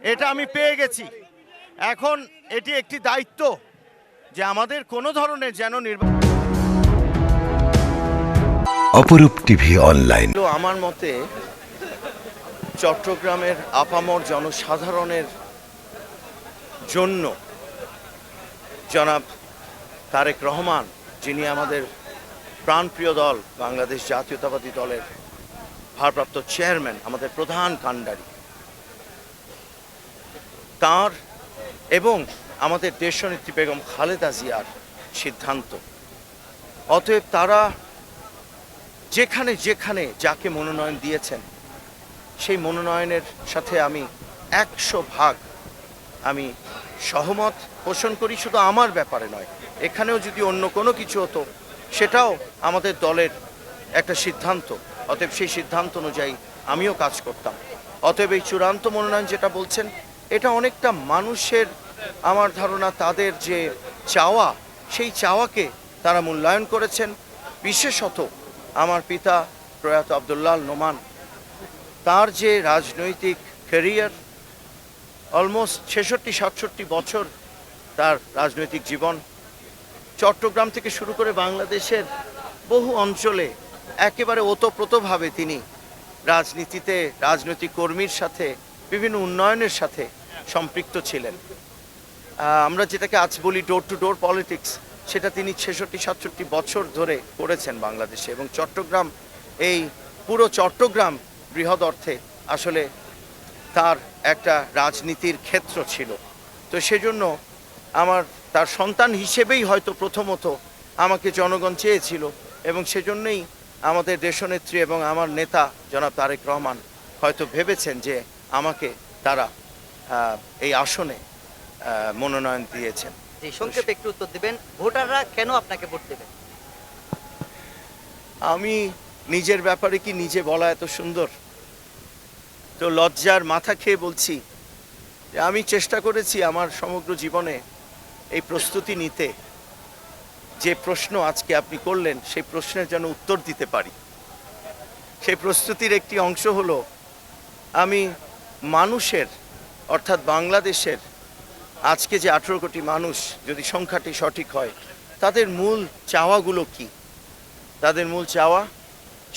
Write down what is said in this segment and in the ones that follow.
এটা আমি পেয়ে গেছি। এখন এটি একটি দায়িত্ব যে আমাদের কোনো ধরনের যেন অপরূপ টিভি অনলাইন। আমার মতে চট্টগ্রামের আপামর জনসাধারণের জন্য জনাব তারেক রহমান, যিনি আমাদের প্রাণপ্রিয় দল বাংলাদেশ জাতীয়তাবাদী দলের ভারপ্রাপ্ত চেয়ারম্যান, আমাদের প্রধান কাণ্ডারি, তার এবং আমাদের দেশনেত্রী বেগম খালেদা জিয়ার সিদ্ধান্ত। অতএব তারা যেখানে যেখানে যাকে মনোনয়ন দিয়েছেন সেই মনোনয়নের সাথে আমি 100% আমি সহমত পোষণ করি। শুধু আমার ব্যাপারে নয়, এখানেও যদি অন্য কোনো কিছু হতো সেটাও আমাদের দলের একটা সিদ্ধান্ত। অতএব সেই সিদ্ধান্ত অনুযায়ী আমিও কাজ করতাম। অতএব এই চূড়ান্ত মনোনয়ন যেটা বলছেন, এটা অনেকটা মানুষের, আমার ধারণা তাদের যে চাওয়া, সেই চাওয়াকে তারা মূল্যায়ন করেছেন। বিশেষত আমার পিতা প্রয়াত আব্দুল্লাহ আল নোমান, তার যে রাজনৈতিক ক্যারিয়ার, অলমোস্ট 66-67 বছর তার রাজনৈতিক জীবন, চট্টগ্রাম থেকে শুরু করে বাংলাদেশের বহু অঞ্চলে একেবারে ওতপ্রোতভাবে তিনি রাজনীতিতে, রাজনৈতিক কর্মীর সাথে, বিভিন্ন উন্নয়নের সাথে সম্পৃক্ত ছিলেন। আমরা যেটাকে আজ বলি ডোর টু ডোর পলিটিক্স, সেটা তিনি 66-67 বছর ধরে করেছেন বাংলাদেশে। এবং চট্টগ্রাম, এই পুরো চট্টগ্রাম বৃহৎ অর্থে আসলে তার একটা রাজনীতির ক্ষেত্র ছিল। তো সেজন্য তার সন্তান হিসেবেই হয়তো প্রথমত আমাকে জনগণ চেয়েছিল, এবং সেজন্যই আমাদের দেশনেত্রী এবং আমার নেতা জনাব তারেক রহমান হয়তো ভেবেছেন যে আমাকে তারা এই আসনে মনোনয়ন দিয়েছেন। সংক্ষেপে একটু উত্তর দিবেন, ভোটাররা কেন আপনাকে ভোট দেবে? আমি নিজের ব্যাপারে কি নিজে বলা এত সুন্দর? তো লজ্জার মাথা খেয়ে বলছি যে আমি চেষ্টা করেছি আমার সমগ্র জীবনে এই প্রস্তুতি নিতে। যে প্রশ্ন আজকে আপনি করলেন, সেই প্রশ্নের যেন উত্তর দিতে পারি। সেই প্রস্তুতির একটি অংশ হলো আমি মানুষের, অর্থাৎ বাংলাদেশের আজকে যে 18 কোটি মানুষ, যদি সংখ্যাটি সঠিক হয়, তাদের মূল চাওয়াগুলো কি? তাদের মূল চাওয়া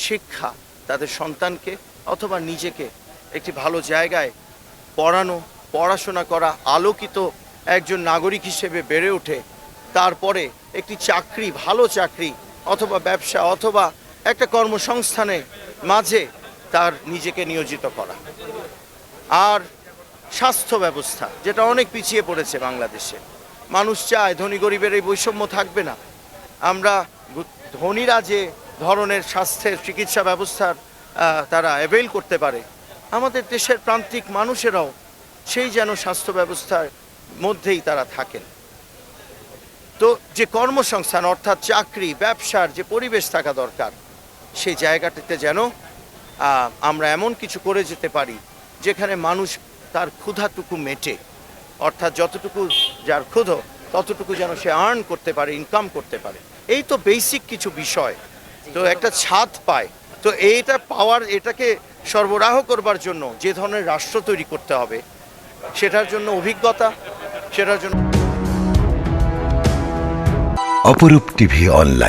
শিক্ষা, তাদের সন্তানকে অথবা নিজেকে একটি ভালো জায়গায় পড়াশোনা করা, আলোকিত একজন নাগরিক হিসেবে বেড়ে ওঠে, তারপরে একটি চাকরি, ভালো চাকরি অথবা ব্যবসা অথবা একটা কর্মসংস্থানে মাঝে তার নিজেকে নিয়োজিত করা। আর স্বাস্থ্য ব্যবস্থা, যেটা অনেক পিছিয়ে পড়েছে বাংলাদেশে। মানুষ চায় ধনী গরিবের এই বৈষম্য থাকবে না। আমরা ধনীরা যে ধরনের স্বাস্থ্যের চিকিৎসা ব্যবস্থার তারা অ্যাভেল করতে পারে, আমাদের দেশের প্রান্তিক মানুষেরাও সেই যেন স্বাস্থ্য ব্যবস্থার মধ্যেই তারা থাকেন। তো যে কর্মসংস্থান, অর্থাৎ চাকরি, ব্যবসার যে পরিবেশ থাকা দরকার, সেই জায়গাটিতে যেন আমরা এমন কিছু করে যেতে পারি যেখানে মানুষ তার ক্ষুধাটুকু মেটে, অর্থাৎ যতটুকু যার ক্ষুধা ততটুকু যেন সে আর্ন করতে পারে, ইনকাম করতে পারে। এই তো বেসিক কিছু বিষয়। তো একটা ছাদ পায়, তো এইটা পাওয়ার, এটাকে সরবরাহ করবার জন্য যে ধরনের রাষ্ট্র তৈরি করতে হবে, সেটার জন্য অভিজ্ঞতা, সেটার জন্য অপরূপ টিভি অনলাইন।